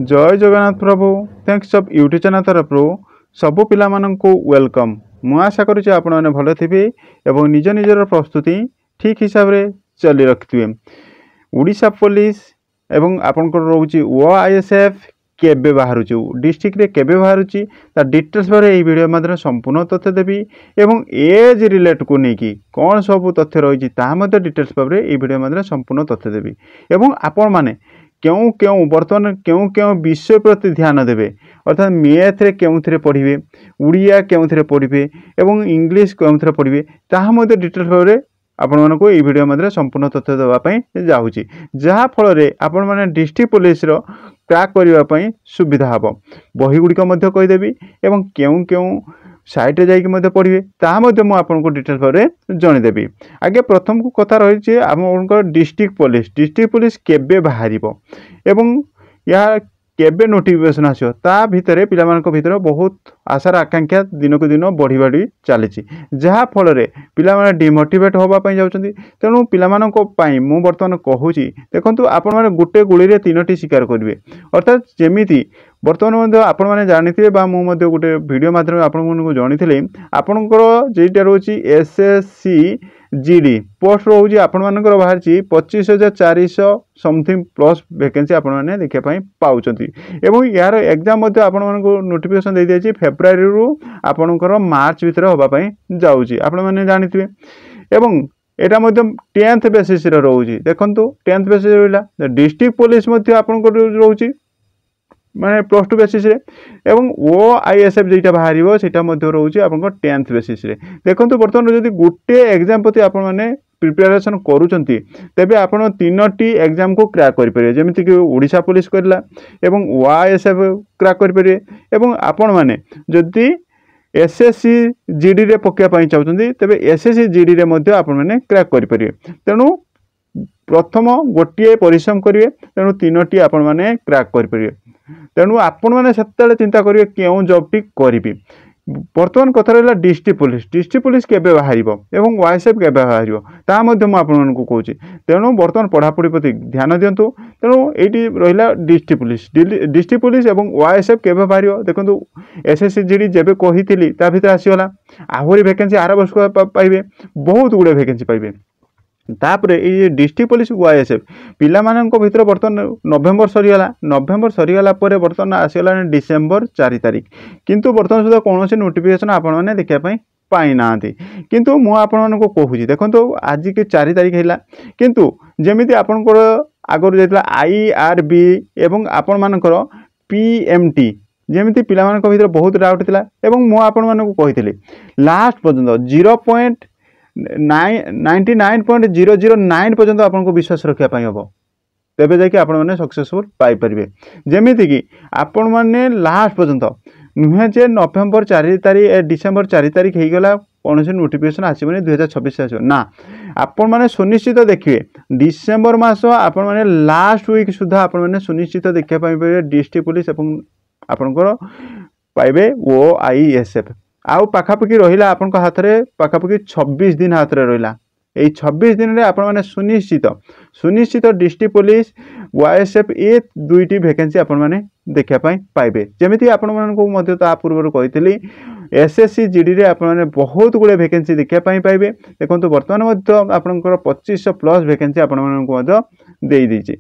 जय जगन्नाथ प्रभु thanks of YouTube channel तरफ सबु पिला माननकु वेलकम। मु आशा करुछि आपण माने भले थिबे एवं निज निजर प्रस्तुति ठीक हिसाब रे चली रखिथिबे। ओडिशा पुलिस एवं आपनकर रहउछि ओआईएसएफ केबे बाहरुछि डिस्ट्रिक्ट रे केबे बाहरुछि ता डिटेल्स बारे एई वीडियो माध्यम संपूर्ण तथ्य देबी एवं एज रिलेट को नेकी कोन सब तथ्य रहिछि ता मध्ये डिटेल्स बारे एई वीडियो माध्यम संपूर्ण तथ्य देबी एवं आपण माने क्यों क्यों बर्तमान क्यों क्यों विषय प्रति ध्यान देवे अर्थात मैथ रे क्यों थे पढ़े उड़िया क्यों थे पढ़े एवं इंग्लिश क्यों थे पढ़े ताहा मध्य डिटेल्स भाव आपण मानक ये वीडियो मध्य संपूर्ण तथ्य देवाई जाऊँगी जहाँ फल आपण मैंने डिस्ट्रिक्ट पुलिस रो क्रैक करने सुविधा हम बही गुड़िक कहीदेवी एवं क्यों क्यों साइट जाइए पढ़े ताको डिटेल्स भाव जनईदेवी। आगे प्रथम को कथा रही आम डिस्ट्रिक्ट पुलिस केबे बाहर एवं या केबे नोटिफिकेशन आसो ता भितर पिलामानक भितर बहुत आशार आकांक्षा दिन को दिन बढ़ी बढ़ी चली जहाँ फल पिला माने डिमोटिवेट होगापी जाऊँगी। तेणु पिलामानक पई मु बर्तमान कहूँ देखो आपण मैंने गोटे गुड़ी तीनोटी शिकार करेंगे अर्थात जमीती बर्तमान आपण मैंने जानी मुझे गोटे वीडियो माध्यम आपको जनी आपणकर जेटा रोचे एसएससी जीडी पोस्ट रोचे आपण मानकर बाहर 25,400 समथिंग प्लस वैकेंसी आपण मैंने देखापी पाँच एवं यार एग्जाम आपण मानक नोटिफिकेशन दे दी फेब्रुआरी रु आपणकर मार्च भितर होगापी जाऊँगी आपण मैंने जानी एवं यहाँ 10th बेसिस रोचे देखो 10th बेसिस रहा डिस्ट्रिक्ट पुलिस रोचे माने +2 बेसिस रे एवं ओआईएसएफ जेटा बाहर सेटा रोचे आप 10th बेसिस रे देखो बर्तमान जदि गोटे एग्जाम प्रति आपण माने प्रिपेरेसन करूचंती तेबे आपण तीनोटी एग्जाम को क्रैक करि परिबे जेमिति कि ओडिशा पुलिस करला एवं ओआईएसएफ क्रैक करि परिबे एवं आपण माने जदि एसएससी जीडी रे पक्या पई चाहउचंती तेबे एसएससी जीडी रे मध्ये आपण माने क्रैक करि परिबे। तेणु प्रथम गोटे परिश्रम करेंगे तेणु तीनोटी आपण माने क्रैक करेंगे। तेणु आपण मैंने से चिंता करेंगे क्यों जॉबटी करी। बर्तमान कथा रहा डिस्ट्रिक्ट पुलिस केबे बाहर एवं ओआईएसएफ केबे बाहर ता मध्य मु आपको कहूँ। तेणु बर्तमान पढ़ापढ़ी प्रति ध्यान दिंतु। तेणु ये रहा डिस्ट्रिक्ट पुलिस एवं ओआईएसएफ केबे बाहर देखो एसएससी जीडी जेबे कही ता भीतर आसीगला आहरी वैकेंसी आर वर्ष पाइबे बहुत गुड़े वैकेंसी पाइबे। तापर ये डिस्ट्रिक्ट पुलिस ओआईएसएफ पिला मानक भीतर बर्तमान नवेम्बर सरीगला बर्तमान आसीगला डिसेम्बर 4 तारिख किंतु बर्तमान सुधा कौन नोटिफिकेशन आपण मैंने देखापी पाई ना किंतु मु आपण कहूँ देखो आज की 4 तारिख है किंतु जमीती आपणकर आगर जाता आईआरबी एवं आपण मानकर पीएमटी जमीती पिला मानक भीतर बहुत डाउट थिला एवं मु आपण मानक कही लास्ट पर्यंत 99.009 पर्यंत आपको विश्वास रखापी हम तेबे जाकि आपण माने सक्सेसफुल पाई परिबे। जेमिति कि आपण माने लास्ट पर्यंत नुहे जे नवेम्बर 4 तारिख डिसेम्बर 4 तारिख हो गला कौन से नोटिफिकेशन आसबनी 2026 आस ना आपण माने सुनिश्चित देखिए डिसेम्बर मास आपण माने लास्ट वीक सुधा आपण माने सुनिश्चित देखा पाइबे डिस्ट्रिक्ट पुलिस एवं आपणकर पाइबे ओआईएसएफ आउ पाखापाखि रहा आपण हाथ में पाखापाखि 26 दिन हाथ में रहा यही 26 दिन में आपण मैंने सुनिश्चित डिस्ट्रिक्ट पुलिस ओआईएसएफ ये दुईटी वैकेंसी आपण मैंने देखापी पाइबे। जमीती आपण मानक पूर्व कही एसएससी जीडी रे आपण मैंने बहुत गुड़े वैकेंसी देखापी पाइबे। देखो बर्तमान आपंकर 2500 प्लस वैकेंसी आपण मानक दे दीची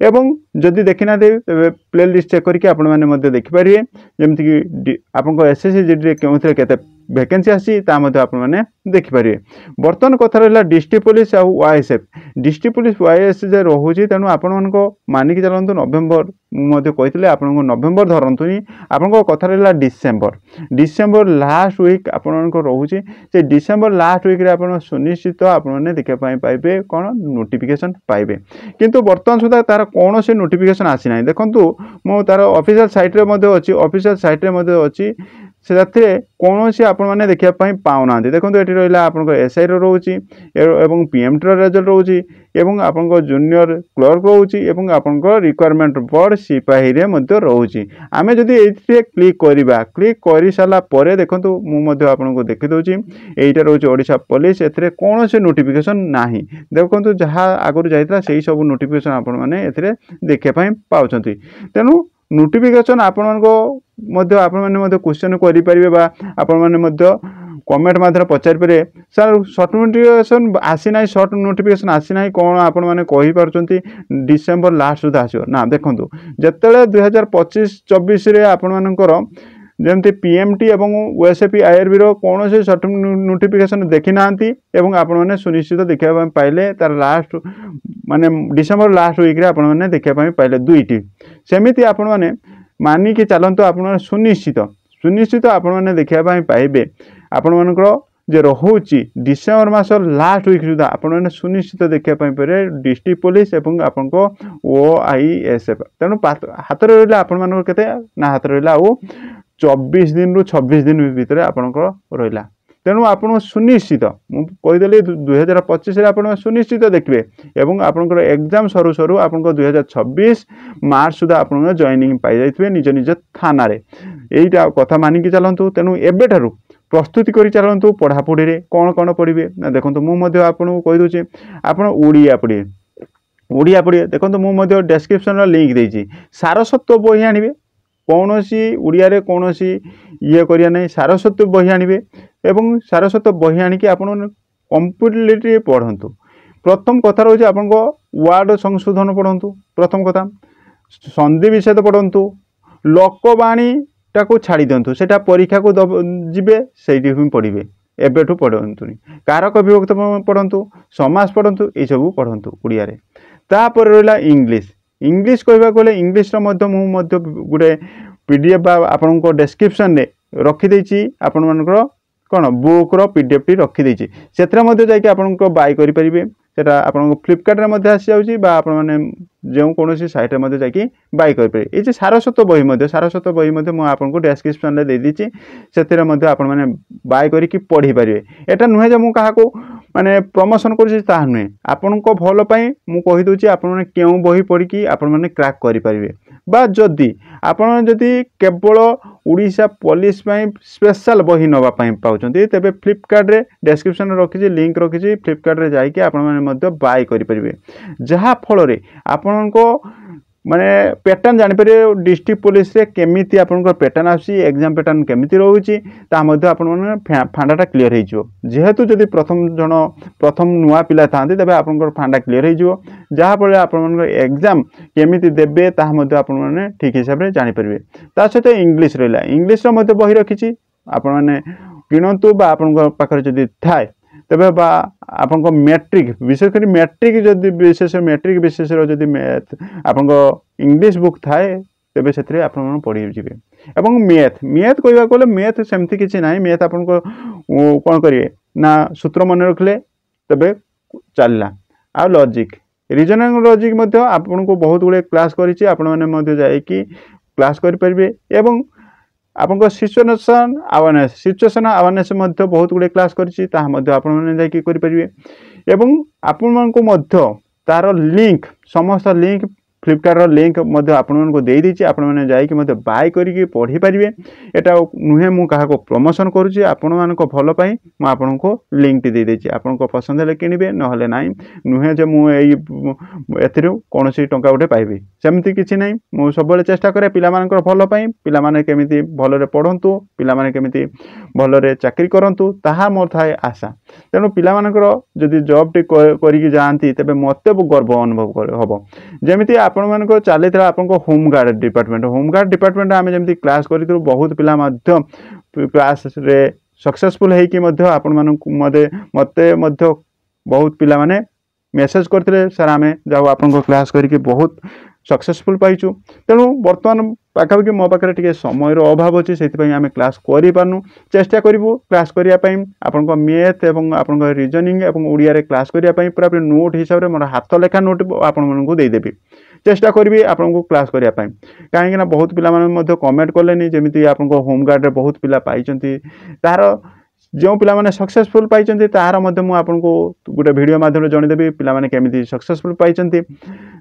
एवं जदि देखी ना प्ले लिस्ट चेक करके आपण मैंने देखिपारे जमीती कि आपंक एसएससी जीडी रे क्यों केते वैकेंसी आसी आपने देखिपारे। बर्तमान कथा रहा डिस्ट्रिक्ट पुलिस आ ओआईएसएफ डिस्ट्रिक्ट पुलिस ओआईएसएफ रोचे तेणु आपण मानिक चलतु नवेम्बर मुझे कही आपको नवेम्बर धरतुनि आपंक कथा रहा डिसेम्बर लास्ट वीक आपण रोचे से डिसेम्बर लास्ट वीक रे आपण सुनिश्चित आपने देखापी पाइबे कौन नोटिफिकेशन पाइबे। किंतु बर्तमान सुधा तार कौन से नोटिफिकेशन आसी ना देखो मो तार ऑफिशियल साइट रे मध्ये अछि ऑफिशियल साइट रे मध्ये अछि से कौन से आपण मैंने देखापी पाऊना देखो ये रहा आप एसआई रोचे एवं पीएमटी रेजल्ट रोचे एवं आपण जूनियर क्लर्क रोचे एवं आपण रिक्वायरमेंट बोर्ड सिपाही रे रोचे आमे जदि ये क्लिक करवा क्लिक कर सारापर देखो मुझे आपको देखीदे यहीटा रोचे ओडिशा पुलिस ए कौन से नोटिफिकेशन ना देखो जहाँ आगुरी जाता से सब नोटिफिकेशन आपण मैंने देखापी पाँच तेणु नोटिफिकेशन आपने क्वेश्चन करें आपने कमेंट माध्यम पचारि पारे सर सर्ट नोटिफिकेशन आसी ना सर्ट नोटिफिकेशन आसी ना कौन आपण मैंने कही पार्टी डिसेम्बर लास्ट सुधा आसो ना देखूँ जिते 2025-24 आपण मानकर जमती पीएमटी और ओएसएपी आईआरबी कौन से सर्ट नोटिफिकेशन देखी ना आपने सुनिश्चित देखा पाइले तार लास्ट माने डिसेम्बर लास्ट वीक आपने देखा पाइले दुईटी सेमती आपण मैंने मानिकी चलतु आप सुनिश्चित आपण मैंने देखा पाइबे आपण मानकर जे रोचे डिसेम्बर मास लास्ट वीक सुधा आपने सुनिश्चित देखा पारे डिस्ट्रिक्ट पुलिस और आपण OISF तेणु हाथ रहा आपण मान के हाथ रहा 24 दिन रु 26 दिन भितर आपंकर रहा तेणु आप सुनिश्चित मुझे 2025 आप सुनिश्चित देखिए और आपंकर एग्जाम सरू सरू आप 2026 मार्च सुधा आप जॉइनिंग पाई जाइए निज निज थाना यहीटा कथा मानिकी चलतु तेणु एबेठारु प्रस्तुति करी चलतु पढ़ापढ़ी रे कौन कौन पढ़े ना देखो मुझे आपको कहीदे आप ओडिया पढ़िए देखो मुझे डेस्क्रिप्शन लिंक देती सारस्वत बही आने कौन सी ओडिया रे कौन सी ये करिया नहीं सारस्वत बही आने एवं सारस्वत बही आणिकी आपण कम्प्लीटली पढ़ंतु प्रथम कथा रोचे आपण वार्ड संशोधन पढ़ंतु प्रथम कथा संधि विच्छेद पढ़ंतु लोकवाणी टाको छाड़ी दिंतु सेटा परीक्षा को जीवे से पढ़े एबेठू पढ़ंतुनी कारक विभक्त पढ़ंतु समास पढ़ंतु ये सब पढ़ंतु ओडिया रे तापर रहा इंग्लिश इंग्लिश कहवा गले इंग्लिश गोटे पीडीएफ आपण डेस्क्रिप्शन रे रखीदे आपण मानकर कौन बुक्र पीडीएफ टी रखीदे से आपको बाय करेंगे सेटा आपन फ्लिपकार्ट रे आसी जाऊँगी आपने जो कौन सैट में जाकि बाय करेंगे ये सारस्वत बही आपको डेस्क्रिप्शन में देदी से आपने बाय करके पढ़ी पारे एटा नुहे जो मुझे माने प्रमोशन कर नुहे आपण भलपाई मुझे कहीदे आपने क्यों बही पढ़ी आपने क्रैक करेंगे बा जदि आपन जदि केवल ओडिशा पुलिस स्पेशल बही नापी पाँच तेरे फ्लिपकार्ट रे डेस्क्रिप्शन रखी लिंक रखी फ्लिपकार्ट रे जाकि आपने बाय करेंगे जहाँ फल आपण को माने पैटर्न जानीपर डिस्ट्रिक्ट पुलिस रे केमिति आपनकर पैटर्न आसी एग्जाम पैटर्न केमिति रोची ता मध्ये आपन फांडाटा क्लियर हो जेहेतु जदि प्रथम नुआ पिला थांती तबे आपनकर फांडा क्लियर हो जहाँ फल आपन एग्जाम केमिति देबे ता मध्ये आपन ठीक हिसाब रे जानि परबे ता सहित इंग्लिश रहिला इंग्लिश रो मध्ये बही रखिछि आपन माने किनंतु बा आपनकर पाखरे जदि थाए तबे बा आपन मैट्रिक विशेषकर मैट्रिक जदि विशेष मैट्रिक विशेष जदि मैथ आपन इंग्लिश बुक थाए तेबे से आपन पढ़ी जीवे एवं मैथ कहवा गले मैथ सेमती किसी ना मैथ आपन कौन करेंगे ना सूत्र मन रखले तबे चलला आ लॉजिक रीजनिंग लॉजिक आपन को बहुत गुड़े क्लास करिछि आपन माने जाइकी क्लास करि परिबे एवं आपन सिचुएशन अवेयरनेस बहुत गुड़े क्लास करें एवं आपण तार लिंक समस्त लिंक फ्लिपकार्ट लिंक आपको देदी आपने जाकि बाय करके पढ़ी पारे एटा नुहे मु क्या प्रमोशन करुँची आपण मान भलपाई मुझे लिंक टी देदी आपण पसंद है किणवे ना नुहे जो मुझे कौन टंका गोटे पाइबी सेमती किसी ना मुझे सब चेष्टा करे पिला भलपाई पिला केमिति भलरे पढ़ंतु पिला केमिति भलरे चाकरी करंतु ताहा मोर थाए आशा तेणु पिलामानकर जदि जॉब टी करिकी जाआंती तबे मते गर्व अनुभव हम जमिति आपण मानक चली होमगार्ड डिपार्टमेंट आम जमी क्लास करूँ बहुत पिला क्लास रे सक्सेसफुल होती आपण मते बहुत पिला माने मेसेज करते सर आम जाओ आपन क्लास करके बहुत सक्सेसफुल पाइचु तेणु बर्तमान पाखापाखि मो पाखे टे समय अभाव अच्छे से आम क्लास करूँ चेष्टा करूँ क्लास करने आपण मैथ और आपण रीजनिंग और ओडिया रे क्लास करने पूरा नोट हिसाब से मोर हाथ लेखा नोट आपको देदेवी चेष्टा करी आपको क्लास करने कहीं बहुत पिला कमेंट कले जमी आपको होमगार्ड रे बहुत पिला पाई तार जो पिला माने सक्सेसफुल पाई तार आपको गोटे वीडियो माध्यम जनईदेवी पिला केमी सक्सेसफुल पाई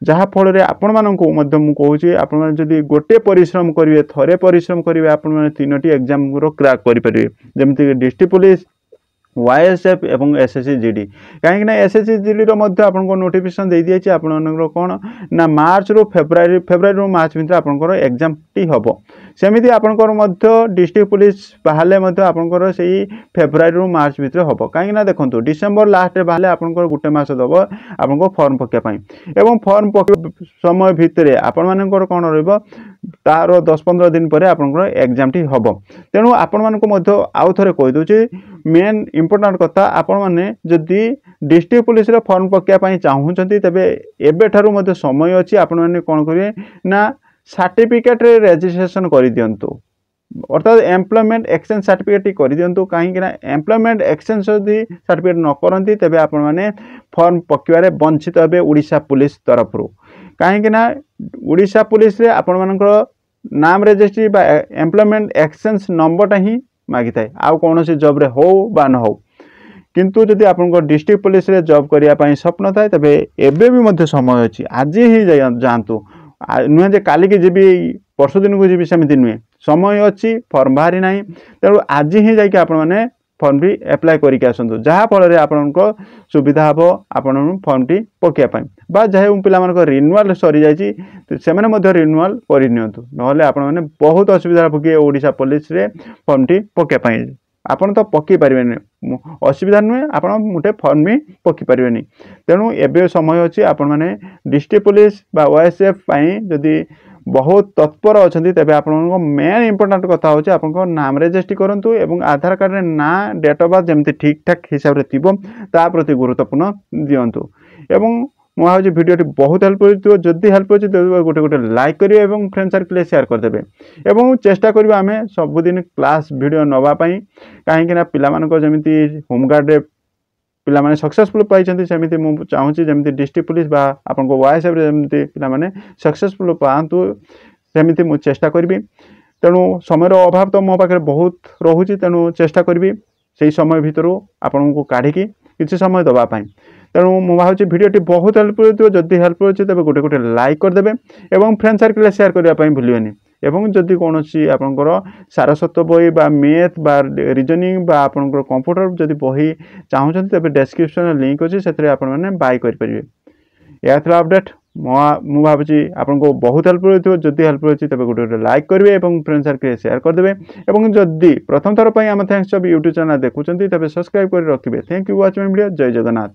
जहाँ फल आपण मानू मुझे आपण जदि गोटे परिश्रम करेंगे थरे परिश्रम करेंगे आपण 3टी एग्जाम क्रैक करेंगे जमीक डिस्ट्रिक्ट पुलिस YSF एवं SSC GD कहीं SSC GD आपको नोटिफिकेशन दे दिए आपंकर कौन ना मार्च रु फेब्रुआरी मार्च भितर आपंकर एग्जाम टी हम सेमती आपंकर डिस्ट्रिक्ट पुलिस बाहर आपंकर से फेब्रुआरी रु मार्च भितर हम कहीं देखो डिसेम्बर लास्ट बाहर आपंकर गोटे मस दब आपको फॉर्म पकापी एवं फॉर्म पक समय भितर आपण मानकर कौन तार 10-15 दिन पर आपंकर एग्जाम टी हम तेणु आपण मानक आउ थे कहीदे मेन इम्पोर्टाट कथा आपण मैंने जदि डिस्ट्रिक्ट पुलिस फॉर्म पकापी चाहूँगी तेज एवं समय अच्छी आपण मैंने कौन करेंगे ना सर्टिफिकेट रेजिस्ट्रेशन कर दिंतु अर्थात एम्प्लॉयमेंट एक्सचेंज सर्टिफिकेट कर दिंतु कहीं एम्प्लॉयमेंट एक्सचेंज जदि सर्टिफिकेट न करती तेज आपण मैंने फॉर्म पकड़े वंचित हे ओडिशा पुलिस तरफ कहीं ओडिशा पुलिस रे आपण मानकर नाम रजिस्ट्री बा एम्प्लॉयमेंट एक्सचेंज नंबरटा ही मागी थाए आउ कौन सी जॉब रे हो बा न हो किंतु जदि आपन डिस्ट्रिक्ट पुलिस रे जॉब करने स्वप्न थाए तेज एवं भी समय अच्छी आज ही जातु नुहे जे काली की जीवी परसु दिन को जीवी सेमती नुहे समय अच्छी फॉर्म बाहरी ना तेणु आज ही जाकि आपण मैंने फॉर्म टी एप्लाय करके आसतु जहाँफल आपण सुविधा हम आपण फॉर्म टी पकापी बा जहाँ पिला रिन्यूअल सरी जाने रिन्यूअल करनी ना आपण मैंने बहुत असुविधा भोगे ओडिशा पुलिस रे फॉर्म टी पकापी आपड़ तो पकई पारे असुविधा नुहे आप गोटे फॉर्म भी पकई पारे तेणु एवं समय अच्छी आपण मैंने डिस्ट्रिक्ट पुलिस बा YSF जदि बहुत तत्पर अच्छा तेज आप मेन इम्पोर्टाट कथा हूँ आप नाम रेजिस्ट्री करूँ एवं आधार कार्ड ना डेट ऑफ बर्थ जमी ठीक ठाक हिसाब से ता प्रति गुरुत्वपूर्ण दिंतु एवं मुझे वीडियो बहुत हेल्प जदि हेल्प अच्छे गोटे गोटे लाइक करेंगे और फ्रेंड सर्कल शेयर करदे एवं चेष्टा करिबा आमे सबुदिन क्लास वीडियो नवाई कहीं पिलाजमी होमगार्ड पिला माने सक्सेसफुल पाई सेमती मुझे चाहूँगी जमी डिस्ट्रिक्ट पुलिस बा आपको YSF जमी पिला सक्सेसफुल पातु सेमती मुझे चेष्टा करी तेणु समय अभाव तो मो पाखे बहुत रोचे तेणु चेष्टा करी से समय भितर आपण को काढ़ी किसी समय दवापाई तेणु मुझे भावी भिडियोटी बहुत हेल्प जदि हेल्प अच्छे तेज गोटे गोटे लाइक करदे और फ्रेंड सर्कल शेयर करने भूलें एवं जदि कौन आपंकर सारस्वत बही बा मैथ बा रीजनिंग बा आपंकर कंप्यूटर जदि बही चाहूँगी तेज डेस्क्रिप्शन लिंक अच्छी से आपने बाय करेंगे यह था अपडेट मुझे भावी आपको बहुत हेल्प जदि हेल्प अच्छी तेज गोटे गोटे लाइक करेंगे और फ्रेंड सर्कल शेयर करदे और जदि प्रथम थर पर आम थैंक्स जब यूट्यूब चैनल देखुं तेज सब्सक्राइब कर रखिए थैंक यू वाचिंग वीडियो जय जगन्नाथ।